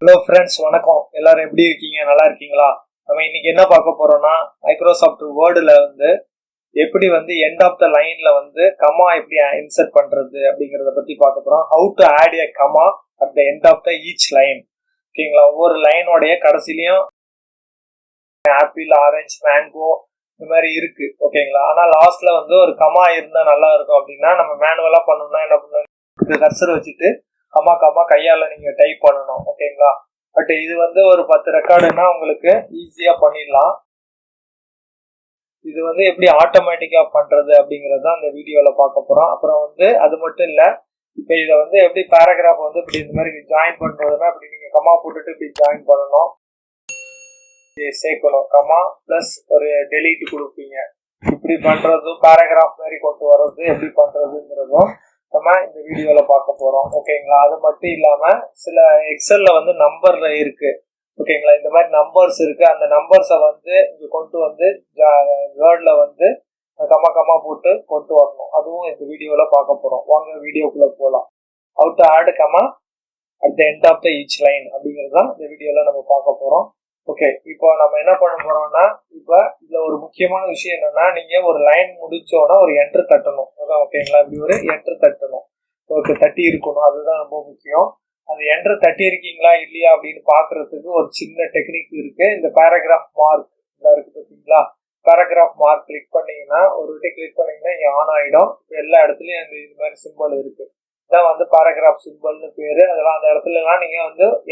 Hello friends, வணக்கம். எல்லாரும் எப்படி இருக்கீங்க? நல்லா இருக்கீங்களா? நம்ம இன்னைக்கு என்ன பார்க்க போறோம்னா, மைக்ரோசாஃப்ட் வேர்டுல எப்படி எண்ட் ஆஃப் த லைன்ல கமா எப்படி இன்சர்ட் பண்றது அப்படிங்கறத பத்தி பார்க்க போறோம். How to add a comma at the end of the each line. ஓகேங்களா? ஒவ்வொரு லைனோடைய கடைசிலையும் ஆப்பிள், ஆரஞ்சு, மேங்கோ இந்த மாதிரி இருக்கு. ஓகேங்களா? ஆனா லாஸ்ட்ல ஒரு கமா இருந்தா நல்லா இருக்கும். அப்படின்னா நம்ம மேனுவலா பண்ணணும்னா என்ன பண்ணணும், கர்சர் வச்சுட்டு கமா கமா கையால நீங்க டைப் பண்ணணும். ஓகேங்களா? பட் இது ஒரு 10 ரெக்கார்டுன்னா உங்களுக்கு ஈஸியா பண்ணிடலாம். இது எப்படி ஆட்டோமேட்டிக்கா பண்றது அப்படிங்கறத அந்த வீடியோல பார்க்க போறோம். அப்புறம் அது மட்டும் இல்ல, இப்ப இதை எப்படி பேராகிராஃப் இப்படி இந்த மாதிரி ஜாயின் பண்றதுன்னா இப்படி நீங்க கமா போட்டுட்டு இப்படி ஜாயின் பண்ணணும், சேர்க்கணும். கமா பிளஸ் ஒரு டெலீட் கொடுப்பீங்க. இப்படி பண்றதும் பேராகிராஃப் மாதிரி கொண்டு வர்றது எப்படி பண்றதுங்கிறதும் நம்ம இந்த வீடியோல பார்க்க போறோம். ஓகேங்களா? அது மட்டும் இல்லாம சில எக்ஸல்ல நம்பர்ல இருக்கு. ஓகேங்களா? இந்த மாதிரி நம்பர்ஸ் இருக்கு. அந்த நம்பர்ஸை இங்க கொண்டு வேர்ட்ல கமா கமா போட்டு கொண்டு வரணும். அதுவும் இந்த வீடியோல பார்க்க போறோம். வாங்க வீடியோக்குள்ள போலாம். How to add comma at the end of the each line அப்படிங்கறதுதான் இந்த வீடியோல நம்ம பார்க்க போறோம். ஓகே, இப்போ நம்ம என்ன பண்ண போறோம்னா, இப்ப இதுல ஒரு முக்கியமான விஷயம் என்னன்னா, நீங்க ஒரு லைன் முடிச்சோன்னா ஒரு என்டர் தட்டணும். அதான் ஓகேங்களா? இப்படி ஒரு என்டர் தட்டணும். ஓகே, தட்டி இருக்கணும். அதுதான் ரொம்ப முக்கியம். அது என்டர் தட்டி இருக்கீங்களா இல்லையா அப்படின்னு பாக்குறதுக்கு ஒரு சின்ன டெக்னிக் இருக்கு. இந்த பேராகிராஃப் மார்க் இருக்கு பார்த்தீங்களா? பேராகிராஃப் மார்க் கிளிக் பண்ணீங்கன்னா, ஒரு விட்டு கிளிக் பண்ணீங்கன்னா இங்க ஆன் ஆயிடும். எல்லா இடத்துலயும் இது மாதிரி சிம்பிள் இருக்கு. இதான் பேராகிராஃப் சிம்பிள்னு பேரு. அதெல்லாம் அந்த இடத்துல எல்லாம் நீங்க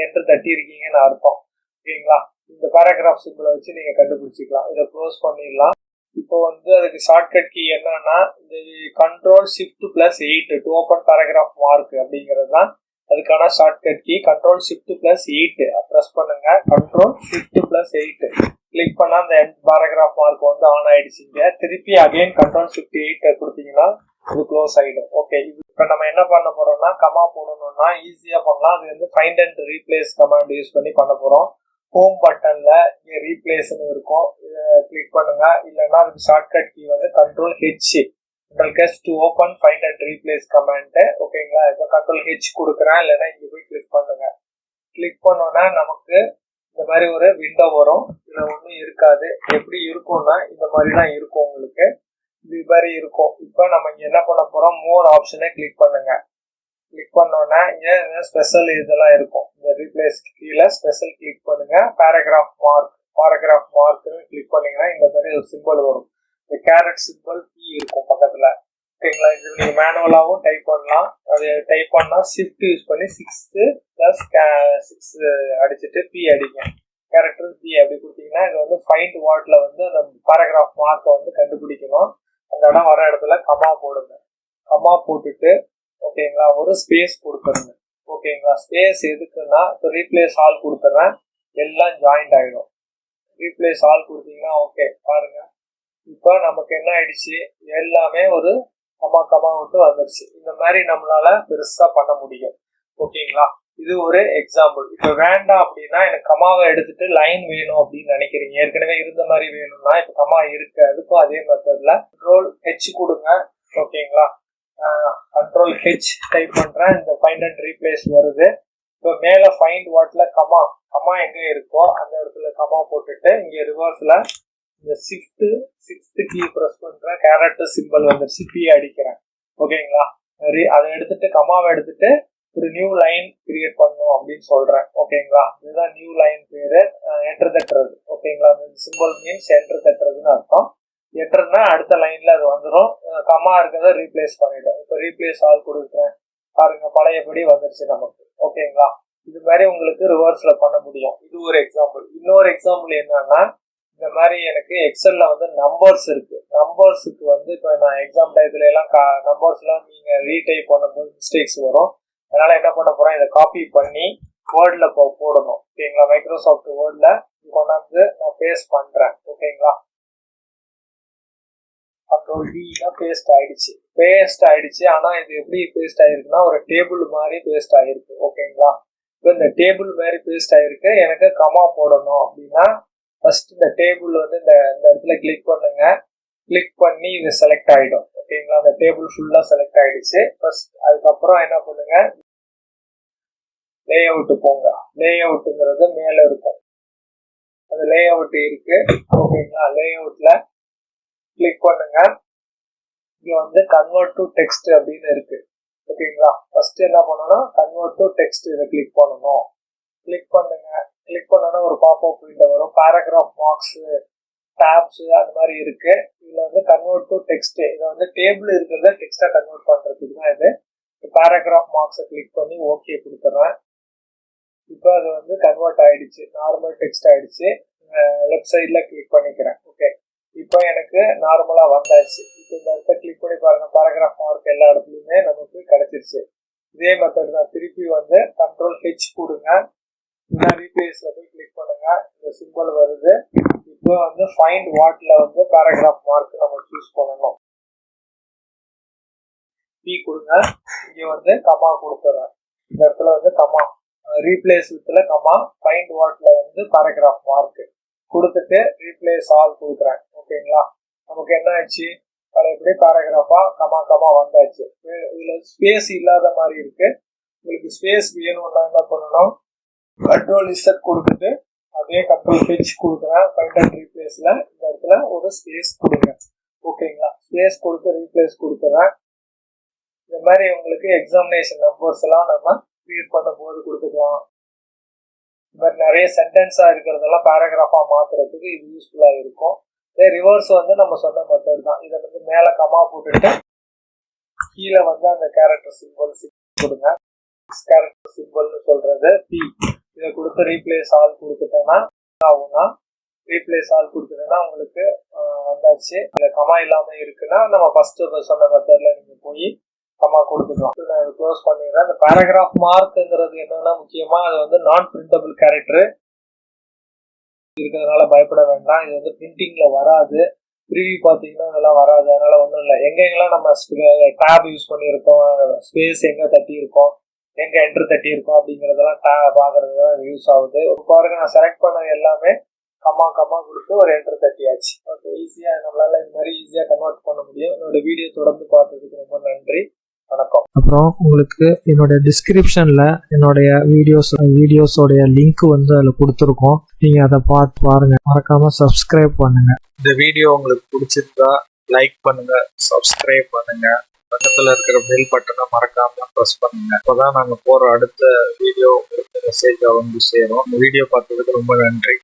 என்டர் தட்டி இருக்கீங்கன்னு அர்த்தம். ஓகேங்களா? இந்த பேராகிராஃப் சிம்பிளை வச்சு நீங்க கண்டுபிடிச்சிக்கலாம். இதை க்ளோஸ் பண்ணிடலாம். இப்போ அதுக்கு ஷார்ட்கட் கீ என்னன்னா, இந்த Ctrl+Shift+8 to open paragraph mark அப்படிங்கிறது தான் அதுக்கான ஷார்ட்கட் கீ. Ctrl+Shift+8 பிரஸ் பண்ணுங்க. Ctrl+Shift+8 கிளிக் பண்ணா அந்த பேராகிராஃப் மார்க் ஆன் ஆயிடுச்சுங்க. திருப்பி அகைன் Ctrl+Shift+8 கொடுத்தீங்கன்னா இது க்ளோஸ் ஆயிடும். ஓகே, இப்ப நம்ம என்ன பண்ண போறோம்னா, கமா போடணும்னா ஈஸியா பண்ணலாம். அது find and replace command use பண்ணி பண்ண போறோம். ஹோம் பட்டன்ல இங்க ரீப்ளேஸ்னு இருக்கும், இதை கிளிக் பண்ணுங்க. இல்லைன்னா அதுக்கு shortcut key Ctrl+H to open find and replace command. ஓகேங்களா? இப்போ Ctrl+H கொடுக்குறேன். இல்லைன்னா இங்க போய் கிளிக் பண்ணுங்க. கிளிக் பண்ணோன்னா நமக்கு இந்த மாதிரி ஒரு விண்டோ வரும். இதுல ஒன்றும் இருக்காது. எப்படி இருக்கும்னா இந்த மாதிரி தான் இருக்கும். உங்களுக்கு இது மாதிரி இருக்கும். இப்போ நம்ம இங்க என்ன பண்ண போறோம், மோர் ஆப்ஷனை கிளிக் பண்ணுங்க. கிளிக் பண்ணோன்னா இங்க ஸ்பெஷல் இதெல்லாம் இருக்கும். இந்த ரீப்ளேஸ் கீழே ஸ்பெஷல் கிளிக் பண்ணுங்க. பேராகிராஃப் மார்க்னு கிளிக் பண்ணீங்கன்னா இந்த மாதிரி ஒரு சிம்பிள் வரும். இந்த கேரட் சிம்பிள் பி இருக்கும் பக்கத்துல. ஓகேங்களா? இது நீங்க மேனுவலாவும் டைப் பண்ணலாம். அது டைப் பண்ணா ஷிஃப்ட் யூஸ் பண்ணி 6+6 அடிச்சுட்டு பி அடிங்க. கேரக்டர் பி அப்படி கொடுத்தீங்கன்னா இது ஃபைண்ட் வார்ட்ல அந்த பேராகிராஃப் மார்க்கை கண்டுபிடிக்கணும். அந்த இடம் வர இடத்துல கமா போடுங்க. கமா போட்டுட்டு ஓகேங்களா, ஒரு ஸ்பேஸ் கொடுத்துருங்க. ஓகேங்களா? ஸ்பேஸ் எதுக்குன்னா, இப்போ ரீப்ளேஸ் ஆல் கொடுத்துட்றேன். எல்லாம் ஜாயிண்ட் ஆகிடும். ரீப்ளேஸ் ஆல் கொடுத்தீங்கன்னா ஓகே, பாருங்க இப்போ நமக்கு என்ன ஆயிடுச்சு, எல்லாமே ஒரு கமா கமா விட்டு வந்துருச்சு. இந்த மாதிரி நம்மளால பெருசா பண்ண முடியும். ஓகேங்களா? இது ஒரு எக்ஸாம்பிள். இப்போ வேண்டாம் அப்படின்னா, எனக்கு கமாவை எடுத்துட்டு லைன் வேணும் அப்படின்னு நினைக்கிறீங்க, ஏற்கனவே இருந்த மாதிரி வேணும்னா, இப்போ கமா இருக்கு, அதுக்கும் அதே மெத்தட்ல Ctrl+H கொடுங்க. ஓகேங்களா? Ctrl+H டைப் பண்றேன். இந்த ஃபைண்ட் அண்ட் ரீப்ளேஸ் வருது. இப்போ மேல ஃபைண்ட் வாட்ல கமா எங்க இருக்கோ அந்த இடத்துல கமா போட்டுட்டு இங்க ரிவர்ஸ்ல இந்த சிக்ஸ்த் கீ பிரஸ் பண்றேன். கேரட் சிம்பிள் வந்துருச்சு, பி அடிக்கிறேன். ஓகேங்களா? அதை எடுத்துட்டு கமாவை எடுத்துட்டு ஒரு நியூ லைன் கிரியேட் பண்ணணும் அப்படின்னு சொல்றேன். ஓகேங்களா? இதுதான் நியூ லைன் பேரு. என்டர் தட்டுறது. ஓகேங்களா? சிம்பிள் மீன்ஸ் என்டர் தட்டுறதுன்னு அர்த்தம். என்டர்னா அடுத்த லைன்ல அது வந்துடும். கமா இருக்கிறத ரீப்ளேஸ் பண்ணிடும். இப்போ ரீப்ளேஸ் ஆல் கொடுக்குறேன். பாருங்க, பழையபடி வந்துருச்சு நமக்கு. ஓகேங்களா? இது மாதிரி உங்களுக்கு ரிவர்ஸ்ல பண்ண முடியும். இது ஒரு எக்ஸாம்பிள். இன்னொரு எக்ஸாம்பிள் என்னன்னா, இந்த மாதிரி எனக்கு எக்ஸல்ல நம்பர்ஸ் இருக்கு. நம்பர்ஸுக்கு இப்போ நான் எக்ஸாம் டயத்துல எல்லாம் நம்பர்ஸ் எல்லாம் நீங்க ரீடைப் பண்ணும்போது மிஸ்டேக்ஸ் வரும். அதனால என்ன பண்ண போறேன், இதை காப்பி பண்ணி வேர்ட்ல போடணும். ஓகேங்களா? மைக்ரோசாஃப்ட் வேர்ட்ல கொண்டாந்து நான் பேஸ்ட் பண்றேன். ஓகேங்களா? பேஸ்ட் ஆயிடுச்சு. ஆனா இது எப்படி பேஸ்ட் ஆயிருக்குன்னா, ஒரு டேபிள் மாதிரி பேஸ்ட் ஆயிருக்கு. ஓகேங்களா? இப்போ இந்த டேபிள் மாதிரி பேஸ்ட் ஆயிருக்கு. எனக்கு கமா போடணும் அப்படின்னா, ஃபர்ஸ்ட் இந்த டேபிள் இந்த இடத்துல கிளிக் பண்ணுங்க. கிளிக் பண்ணி இது செலக்ட் ஆயிடும். ஓகேங்களா? அந்த டேபிள் ஃபுல்லா செலக்ட் ஆயிடுச்சு. ஃபர்ஸ்ட் அதுக்கப்புறம் என்ன பண்ணுங்க, லே அவுட் போங்க. லே அவுட்டுங்கிறது மேல இருக்கும், அது லே அவுட் இருக்கு. ஓகேங்களா, லே அவுட்ல கிளிக் பண்ணுங்க. இங்க வந்து கன்வெர்ட் டு டெக்ஸ்ட் அப்படின்னு இருக்கு. ஓகேங்களா, ஃபர்ஸ்ட் என்ன பண்ணணும், கன்வெர்ட் டு டெக்ஸ்ட் இதை கிளிக் பண்ணணும். கிளிக் பண்ணுங்க. கிளிக் பண்ணோன்னா ஒரு பாப்அப் விண்டோ வரும். பேராகிராஃப் மார்க்ஸ், டேப்ஸ் அந்த மாதிரி இருக்கு. இதுல வந்து கன்வெர்ட் டு டெக்ஸ்ட், இதை வந்து டேபிள் இருக்கிறத டெக்ஸ்டா கன்வெர்ட் பண்றதுக்கு தான் இது. பேராகிராஃப் மார்க்ஸை கிளிக் பண்ணி ஓகே கொடுத்துறேன். இப்போ அது வந்து கன்வெர்ட் ஆயிடுச்சு, நார்மல் டெக்ஸ்ட் ஆயிடுச்சு. லெஃப்ட் சைட்ல கிளிக் பண்ணிக்கிறேன். ஓகே, இப்போ எனக்கு நார்மலா வந்தாச்சு. இப்போ இந்த இடத்த கிளிக் பண்ணி பாருங்க, பேராகிராஃப் மார்க் எல்லா இடத்துலயுமே நமக்கு கிடைச்சிருச்சு. இதே மெத்தட் தான். திருப்பி வந்து கண்ட்ரோல் ஹெச் கொடுங்க, ரீப்ளேஸ்ல போய் கிளிக் பண்ணுங்க, இந்த சிம்பிள் வருது. இப்போ வந்து ஃபைண்ட் வாட்ல வந்து பேராகிராஃப் மார்க் நம்ம சூஸ் பண்ணணும். பி கொடுங்க. இங்க வந்து கமா கொடுத்துறேன். இந்த இடத்துல வந்து கமா, ரீப்ளேஸ் வித்ல கமா, ஃபைண்ட் வாட்ல வந்து பேராகிராஃப் மார்க் கொடுத்துட்டு ரீப்ளேஸ் ஆல் கொடுக்குறேன். ஓகேங்களா, நமக்கு என்ன ஆச்சு, பழையபடி பேராகிராஃபா கமா கமா வந்தாச்சு. இதுல ஸ்பேஸ் இல்லாத மாதிரி இருக்கு. உங்களுக்கு ஸ்பேஸ் வேணும்னா என்ன பண்ணணும், கண்ட்ரோல் இசட் கொடுத்துட்டு அதே கண்ட்ரோல் ஹெச் கொடுக்குறேன். ஃபைண்ட் அண்ட் ரீப்ளேஸ்ல இந்த இடத்துல ஒரு ஸ்பேஸ் கொடுங்க. ஓகேங்களா, ஸ்பேஸ் கொடுத்து ரீப்ளேஸ் கொடுக்குறேன். இந்த மாதிரி உங்களுக்கு எக்ஸாமினேஷன் நம்பர்ஸ் எல்லாம் நம்ம கிரியேட் பண்ணும் போது கொடுத்துக்கலாம். இந்த மாதிரி நிறைய சென்டென்ஸா இருக்கிறதெல்லாம் பேராகிராஃபா மாத்துறதுக்கு இது யூஸ்ஃபுல்லா இருக்கும். இதே ரிவர்ஸ் வந்து நம்ம சொன்ன மெத்தட் தான். இதை வந்து மேல கமா போட்டுட்டு கீழே வந்து அந்த கேரக்டர் சிம்பிள் கொடுங்க. கேரக்டர் சிம்பிள்னு சொல்றது பி, இதை கொடுத்து ரீப்ளேஸ் ஆல் கொடுத்துட்டேன்னா ஆகும்னா, ரீப்ளேஸ் ஆல் கொடுத்துட்டேன்னா உங்களுக்கு வந்தாச்சு. இந்த கமா இல்லாம இருக்குன்னா நம்ம ஃபர்ஸ்ட் சொன்ன மெத்தட்ல நீங்க போய் கமா கொடுத்துக்கலாம். நான் க்ளோஸ் பண்ணிடுறேன். இந்த பேராகிராஃப் மார்க்ங்கிறது என்னன்னா, முக்கியமா அது வந்து நான் பிரிண்டபிள் கேரக்டர் இருக்கிறதுனால பயப்பட வேண்டாம். இது வந்து பிரிண்டிங்ல வராது. ப்ரிவியூ பார்த்தீங்கன்னா இதெல்லாம் வராது. அதனால ஒன்றும் இல்லை. எங்கெங்கெல்லாம் நம்ம டேப் யூஸ் பண்ணியிருக்கோம், ஸ்பேஸ் எங்க தட்டி இருக்கோம், எங்க என்ட்ரு தட்டி இருக்கோம் அப்படிங்கிறதெல்லாம் டேப் ஆகிறது தான் யூஸ் ஆகுது. பாருங்க, நான் செலக்ட் பண்ண எல்லாமே கம்மா கம்மா கொடுத்து ஒரு என்ட்ரு தட்டியாச்சு. ஓகே, ஈஸியா நம்மளால இந்த மாதிரி ஈஸியா கன்வெர்ட் பண்ண முடியும். என்னோட வீடியோ தொடர்ந்து பார்த்ததுக்கு ரொம்ப நன்றி, வணக்கம். அப்புறம் உங்களுக்கு என்னோட டிஸ்கிரிப்ஷன்ல என்னுடைய வீடியோஸோடைய லிங்க் வந்து அதில் கொடுத்துருக்கோம். நீங்க அதை பார்த்து பாருங்க. மறக்காம சப்ஸ்கிரைப் பண்ணுங்க. இந்த வீடியோ உங்களுக்கு பிடிச்சிருந்தா லைக் பண்ணுங்க, சப்ஸ்கிரைப் பண்ணுங்க, பக்கத்துல இருக்கிற பெல் பட்டனை மறக்காம ப்ரெஸ் பண்ணுங்க. அப்பதான் நாங்க போற அடுத்த வீடியோ உங்களுக்கு மெசேஜ் வந்து சேரும். இந்த வீடியோ பார்த்ததுக்கு ரொம்ப நன்றி.